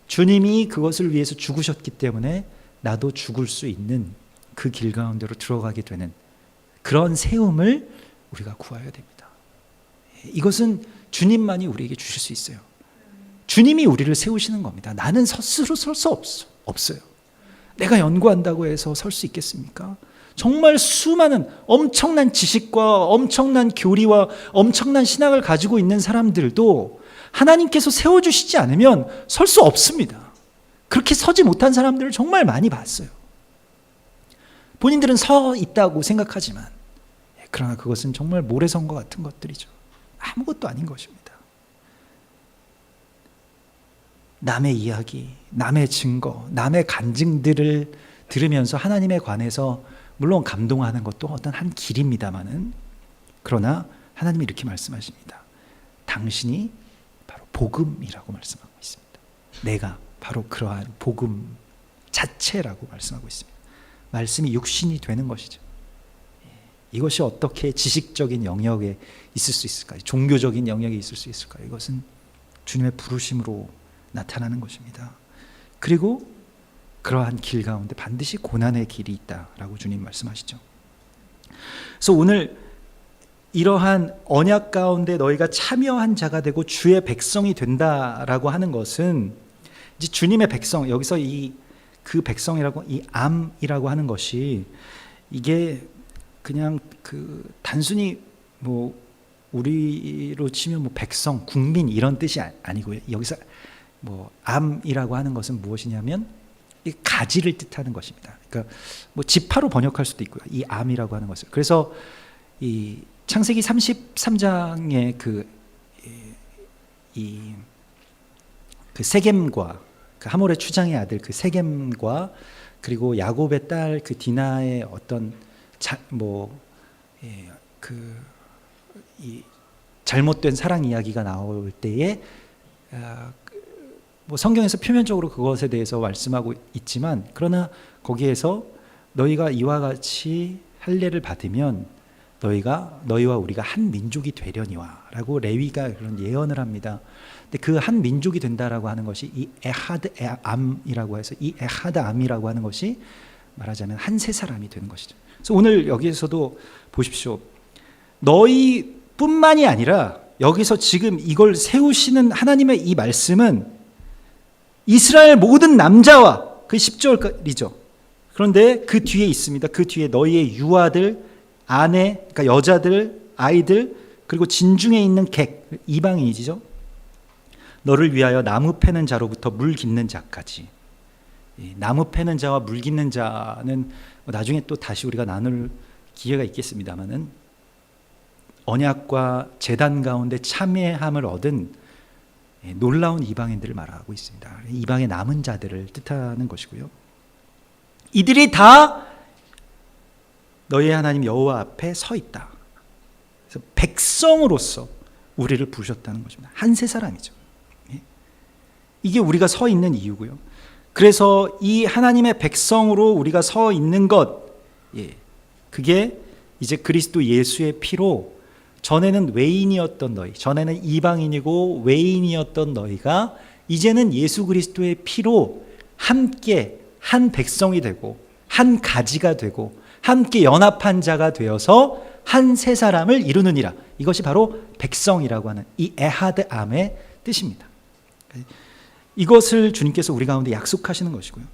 주님이 그것을 위해서 죽으셨기 때문에 나도 죽을 수 있는 그 길 가운데로 들어가게 되는 그런 세움을 우리가 구해야 됩니다. 이것은 주님만이 우리에게 주실 수 있어요. 주님이 우리를 세우시는 겁니다. 나는 스스로 설 수 없어요. 내가 연구한다고 해서 설 수 있겠습니까? 정말 수많은 엄청난 지식과 엄청난 교리와 엄청난 신학을 가지고 있는 사람들도 하나님께서 세워주시지 않으면 설 수 없습니다. 그렇게 서지 못한 사람들을 정말 많이 봤어요. 본인들은 서 있다고 생각하지만 그러나 그것은 정말 모래성과 같은 것들이죠. 아무것도 아닌 것입니다. 남의 이야기, 남의 증거, 남의 간증들을 들으면서 하나님에 관해서 물론 감동하는 것도 어떤 한 길입니다마는 그러나 하나님이 이렇게 말씀하십니다. 당신이 바로 복음이라고 말씀하고 있습니다. 내가 바로 그러한 복음 자체라고 말씀하고 있습니다. 말씀이 육신이 되는 것이죠. 이것이 어떻게 지식적인 영역에 있을 수 있을까요? 종교적인 영역에 있을 수 있을까요? 이것은 주님의 부르심으로 나타나는 것입니다. 그리고 그러한 길 가운데 반드시 고난의 길이 있다라고 주님 말씀하시죠. 그래서 오늘 이러한 언약 가운데 너희가 참여한 자가 되고 주의 백성이 된다라고 하는 것은 이제 주님의 백성, 여기서 그 백성이라고 이 암이라고 하는 것이 이게 그냥 단순히 뭐 우리로 치면 뭐 백성, 국민 이런 뜻이 아니고요. 여기서 뭐 암이라고 하는 것은 무엇이냐면 이 가지를 뜻하는 것입니다. 그러니까 뭐 지파로 번역할 수도 있고요. 이 암이라고 하는 것을. 그래서 이 창세기 33장의 그 세겜과 그 하몰의 추장의 아들 그 세겜과 그리고 야곱의 딸 그 디나의 어떤 이 잘못된 사랑 이야기가 나올 때에 뭐 성경에서 표면적으로 그것에 대해서 말씀하고 있지만, 그러나 거기에서 너희가 이와 같이 할례를 받으면 너희와 우리가 한 민족이 되려니와라고 레위가 그런 예언을 합니다. 근데 그 한 민족이 된다라고 하는 것이 이 에하드 암이라고 해서, 이 에하드 암이라고 하는 것이 말하자면 한 세 사람이 되는 것이죠. 그래서 오늘 여기에서도 보십시오. 너희뿐만이 아니라 여기서 지금 이걸 세우시는 하나님의 이 말씀은 이스라엘 모든 남자와 그 10절이죠. 그런데 그 뒤에 있습니다. 그 뒤에 너희의 유아들, 아내, 그러니까 여자들, 아이들, 그리고 진중에 있는 객, 이방인이죠. 너를 위하여 나무 패는 자로부터 물 깃는 자까지. 나무 패는 자와 물 깃는 자는 나중에 또 다시 우리가 나눌 기회가 있겠습니다만은, 언약과 제단 가운데 참여함을 얻은 놀라운 이방인들을 말하고 있습니다. 이방의 남은 자들을 뜻하는 것이고요. 이들이 다 너희의 하나님 여호와 앞에 서 있다. 그래서 백성으로서 우리를 부르셨다는 것입니다. 한 세 사람이죠. 이게 우리가 서 있는 이유고요. 그래서 이 하나님의 백성으로 우리가 서 있는 것, 그게 이제 그리스도 예수의 피로 전에는 외인이었던 너희, 전에는 이방인이고 외인이었던 너희가 이제는 예수 그리스도의 피로 함께 한 백성이 되고 한 가지가 되고 함께 연합한 자가 되어서 한 세 사람을 이루느니라. 이것이 바로 백성이라고 하는 이 에하드 암의 뜻입니다. 이것을 주님께서 우리 가운데 약속하시는 것이고요.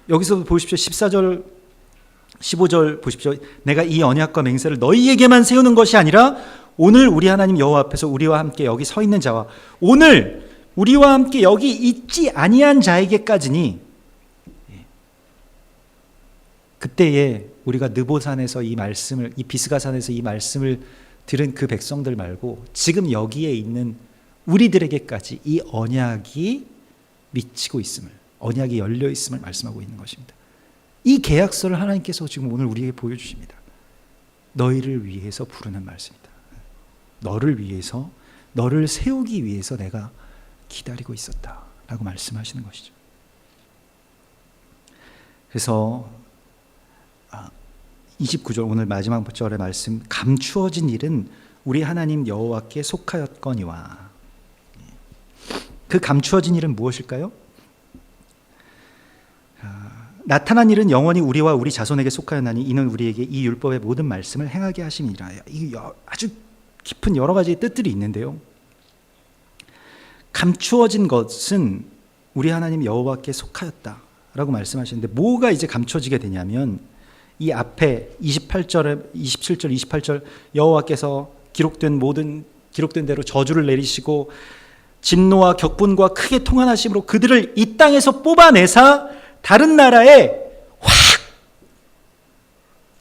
여기서 보십시오. 14절 15절 보십시오. 내가 이 언약과 맹세를 너희에게만 세우는 것이 아니라 오늘 우리 하나님 여호와 앞에서 우리와 함께 여기 서 있는 자와 오늘 우리와 함께 여기 있지 아니한 자에게까지니, 그때에 우리가 느보산에서 이 말씀을, 이 비스가산에서 이 말씀을 들은 그 백성들 말고 지금 여기에 있는 우리들에게까지 이 언약이 미치고 있음을, 언약이 열려 있음을 말씀하고 있는 것입니다. 이 계약서를 하나님께서 지금 오늘 우리에게 보여주십니다. 너희를 위해서 부르는 말씀이다. 너를 위해서, 너를 세우기 위해서 내가 기다리고 있었다 라고 말씀하시는 것이죠. 그래서 29절 오늘 마지막 절의 말씀, 감추어진 일은 우리 하나님 여호와께 속하였거니와. 그 감추어진 일은 무엇일까요? 나타난 일은 영원히 우리와 우리 자손에게 속하였나니 이는 우리에게 이 율법의 모든 말씀을 행하게 하심이라. 이게 아주 깊은 여러 가지의 뜻들이 있는데요. 감추어진 것은 우리 하나님 여호와께 속하였다라고 말씀하시는데, 뭐가 이제 감춰지게 되냐면 이 앞에 27절, 28절 여호와께서 기록된 대로 저주를 내리시고 진노와 격분과 크게 통한하심으로 그들을 이 땅에서 뽑아내사 다른 나라에 확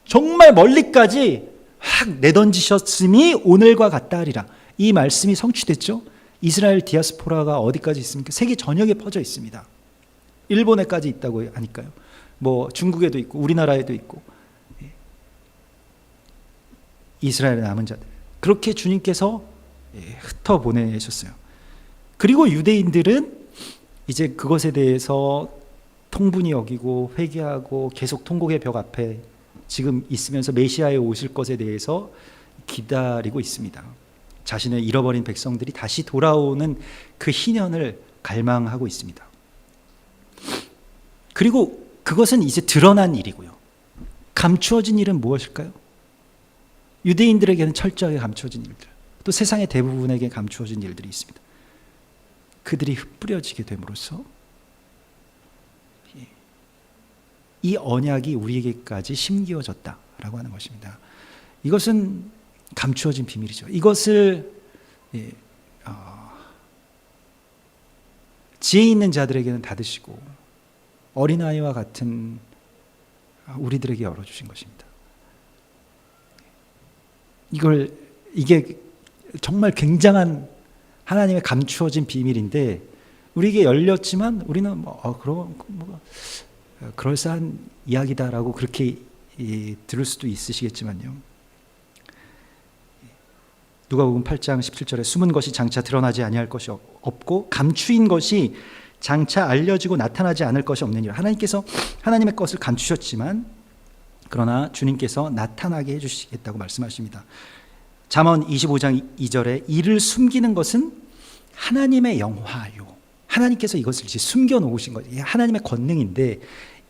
정말 멀리까지 확 내던지셨음이 오늘과 같다 하리라. 이 말씀이 성취됐죠. 이스라엘 디아스포라가 어디까지 있습니까? 세계 전역에 퍼져 있습니다. 일본에까지 있다고 하니까요. 뭐 중국에도 있고 우리나라에도 있고, 이스라엘의 남은 자들 그렇게 주님께서 흩어 보내셨어요. 그리고 유대인들은 이제 그것에 대해서 통분히 여기고 회개하고 계속 통곡의 벽 앞에 지금 있으면서 메시아에 오실 것에 대해서 기다리고 있습니다. 자신의 잃어버린 백성들이 다시 돌아오는 그 희년을 갈망하고 있습니다. 그리고 그것은 이제 드러난 일이고요. 감추어진 일은 무엇일까요? 유대인들에게는 철저하게 감추어진 일들, 또 세상의 대부분에게 감추어진 일들이 있습니다. 그들이 흩뿌려지게 됨으로써 이 언약이 우리에게까지 심기어졌다라고 하는 것입니다. 이것은 감추어진 비밀이죠. 이것을 지혜 있는 자들에게는 닫으시고 어린아이와 같은 우리들에게 열어주신 것입니다. 이게 정말 굉장한 하나님의 감추어진 비밀인데 우리에게 열렸지만 우리는 그럴싸한 이야기다라고 그렇게 들을 수도 있으시겠지만요. 누가복음 8장 17절에 숨은 것이 장차 드러나지 아니할 것이 없고 감추인 것이 장차 알려지고 나타나지 않을 것이 없느니라. 하나님께서 하나님의 것을 감추셨지만 그러나 주님께서 나타나게 해주시겠다고 말씀하십니다. 잠언 25장 2절에 이를 숨기는 것은 하나님의 영화요. 하나님께서 이것을 숨겨 놓으신 거예요. 하나님의 권능인데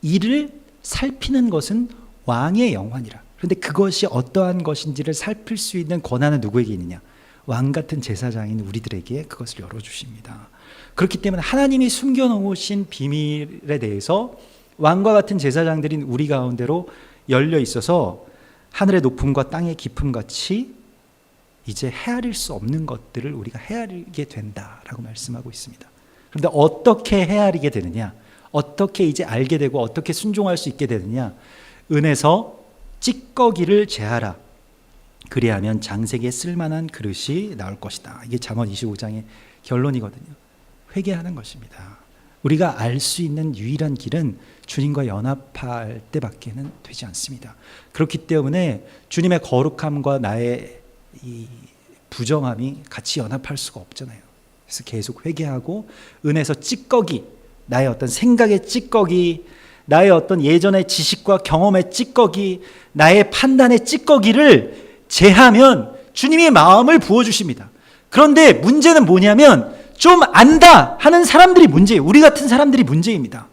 이를 살피는 것은 왕의 영화니라. 그런데 그것이 어떠한 것인지를 살필 수 있는 권한은 누구에게 있느냐? 왕 같은 제사장인 우리들에게 그것을 열어주십니다. 그렇기 때문에 하나님이 숨겨놓으신 비밀에 대해서 왕과 같은 제사장들인 우리 가운데로 열려 있어서 하늘의 높음과 땅의 깊음 같이 이제 헤아릴 수 없는 것들을 우리가 헤아리게 된다라고 말씀하고 있습니다. 그런데 어떻게 헤아리게 되느냐? 어떻게 이제 알게 되고 어떻게 순종할 수 있게 되느냐? 은에서 찌꺼기를 제하라. 그리하면 장색에 쓸만한 그릇이 나올 것이다. 이게 잠언 25장의 결론이거든요. 회개하는 것입니다. 우리가 알 수 있는 유일한 길은 주님과 연합할 때밖에는 되지 않습니다. 그렇기 때문에 주님의 거룩함과 나의 이 부정함이 같이 연합할 수가 없잖아요. 그래서 계속 회개하고 은에서 찌꺼기, 나의 어떤 생각의 찌꺼기, 나의 어떤 예전의 지식과 경험의 찌꺼기, 나의 판단의 찌꺼기를 제하면 주님이 마음을 부어주십니다. 그런데 문제는 뭐냐면 좀 안다 하는 사람들이 문제예요. 우리 같은 사람들이 문제입니다.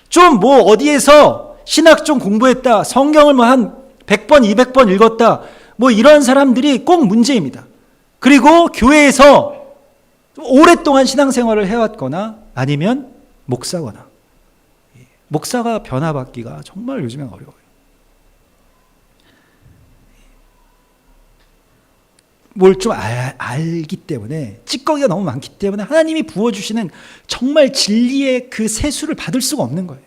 좀 어디에서 신학 좀 공부했다, 성경을 한 100번, 200번 읽었다, 이런 사람들이 꼭 문제입니다. 그리고 교회에서 오랫동안 신앙생활을 해왔거나 아니면 목사거나, 목사가 변화받기가 정말 요즘엔 어려워요. 뭘 좀 알기 때문에, 찌꺼기가 너무 많기 때문에 하나님이 부어주시는 정말 진리의 그 세수를 받을 수가 없는 거예요.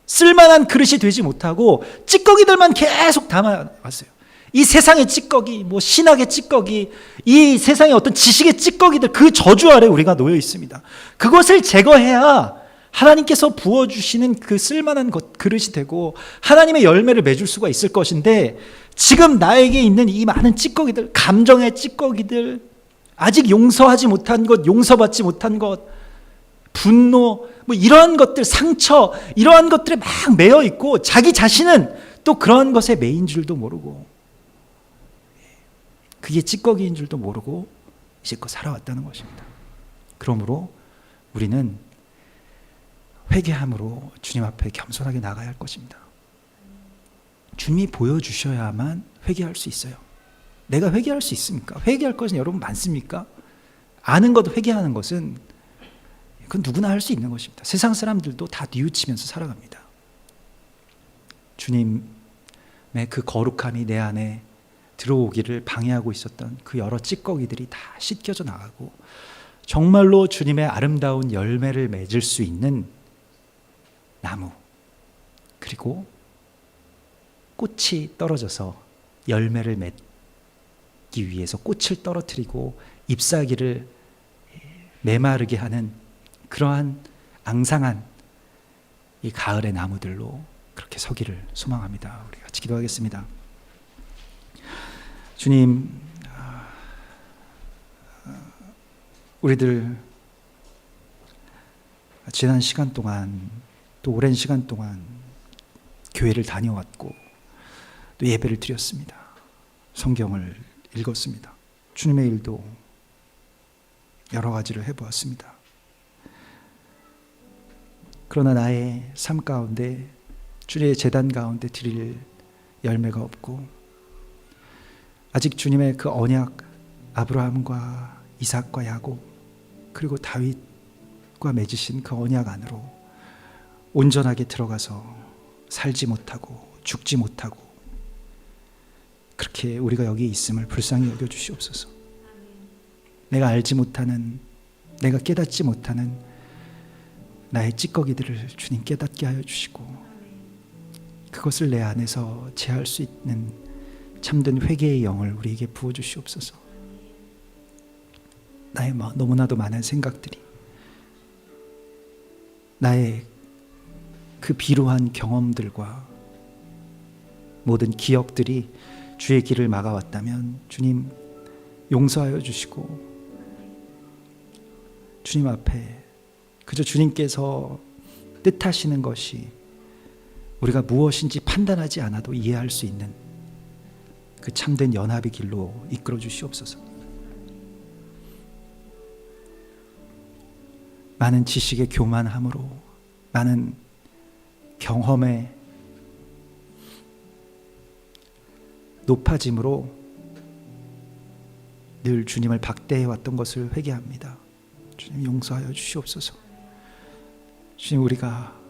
쓸만한 그릇이 되지 못하고 찌꺼기들만 계속 담아왔어요. 이 세상의 찌꺼기, 신학의 찌꺼기, 이 세상의 어떤 지식의 찌꺼기들, 그 저주 아래 우리가 놓여 있습니다. 그것을 제거해야 하나님께서 부어주시는 그 쓸만한 그릇이 되고 하나님의 열매를 맺을 수가 있을 것인데, 지금 나에게 있는 이 많은 찌꺼기들, 감정의 찌꺼기들, 아직 용서하지 못한 것, 용서받지 못한 것, 분노, 이러한 것들, 상처, 이러한 것들에 막 매여 있고 자기 자신은 또 그러한 것에 매인 줄도 모르고, 그게 찌꺼기인 줄도 모르고 이제껏 살아왔다는 것입니다. 그러므로 우리는 회개함으로 주님 앞에 겸손하게 나가야 할 것입니다. 주님이 보여주셔야만 회개할 수 있어요. 내가 회개할 수 있습니까? 회개할 것은 여러분 많습니까? 아는 것 회개하는 것은 그건 누구나 할 수 있는 것입니다. 세상 사람들도 다 뉘우치면서 살아갑니다. 주님의 그 거룩함이 내 안에 들어오기를 방해하고 있었던 그 여러 찌꺼기들이 다 씻겨져 나가고 정말로 주님의 아름다운 열매를 맺을 수 있는 나무, 그리고 꽃이 떨어져서 열매를 맺기 위해서 꽃을 떨어뜨리고 잎사귀를 메마르게 하는 그러한 앙상한 이 가을의 나무들로 그렇게 서기를 소망합니다. 우리 같이 기도하겠습니다. 주님, 우리들 지난 시간 동안, 또 오랜 시간 동안 교회를 다녀왔고 또 예배를 드렸습니다. 성경을 읽었습니다. 주님의 일도 여러 가지를 해보았습니다. 그러나 나의 삶 가운데, 주님의 제단 가운데 드릴 열매가 없고, 아직 주님의 그 언약, 아브라함과 이삭과 야곱, 그리고 다윗과 맺으신 그 언약 안으로 온전하게 들어가서 살지 못하고 죽지 못하고 그렇게 우리가 여기 있음을 불쌍히 여겨 주시옵소서. 내가 알지 못하는, 내가 깨닫지 못하는 나의 찌꺼기들을 주님 깨닫게 하여 주시고 그것을 내 안에서 제할 수 있는 참된 회개의 영을 우리에게 부어 주시옵소서. 나의 너무나도 많은 생각들이, 나의 그 비루한 경험들과 모든 기억들이 주의 길을 막아왔다면 주님 용서하여 주시고 주님 앞에 그저 주님께서 뜻하시는 것이 우리가 무엇인지 판단하지 않아도 이해할 수 있는 그 참된 연합의 길로 이끌어 주시옵소서. 많은 지식의 교만함으로, 많은 경험의 높아짐으로 늘 주님을 박대해왔던 것을 회개합니다. 주님 용서하여 주시옵소서. 주님, 우리가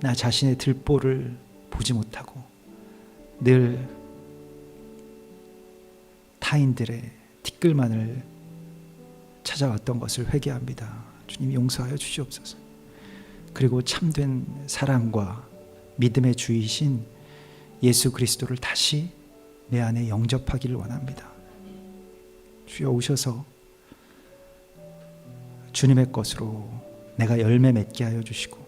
나 자신의 들보를 보지 못하고 늘 타인들의 티끌만을 찾아왔던 것을 회개합니다. 주님 용서하여 주시옵소서. 그리고 참된 사랑과 믿음의 주이신 예수 그리스도를 다시 내 안에 영접하기를 원합니다. 주여 오셔서 주님의 것으로 내가 열매 맺게 하여 주시고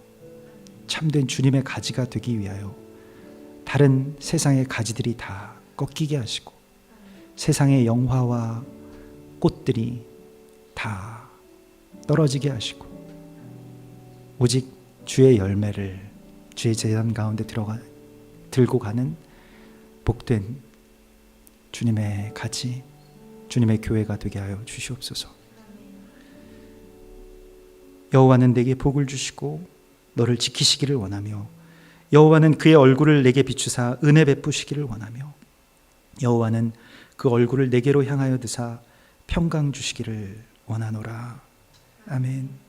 참된 주님의 가지가 되기 위하여 다른 세상의 가지들이 다 꺾이게 하시고 세상의 영화와 꽃들이 다 떨어지게 하시고 오직 주의 열매를 주의 제단 가운데 들고 가는 복된 주님의 가지, 주님의 교회가 되게 하여 주시옵소서. 여호와는 내게 복을 주시고 너를 지키시기를 원하며 여호와는 그의 얼굴을 내게 비추사 은혜 베푸시기를 원하며 여호와는 그 얼굴을 내게로 향하여 드사 평강 주시기를 원하노라. 아멘.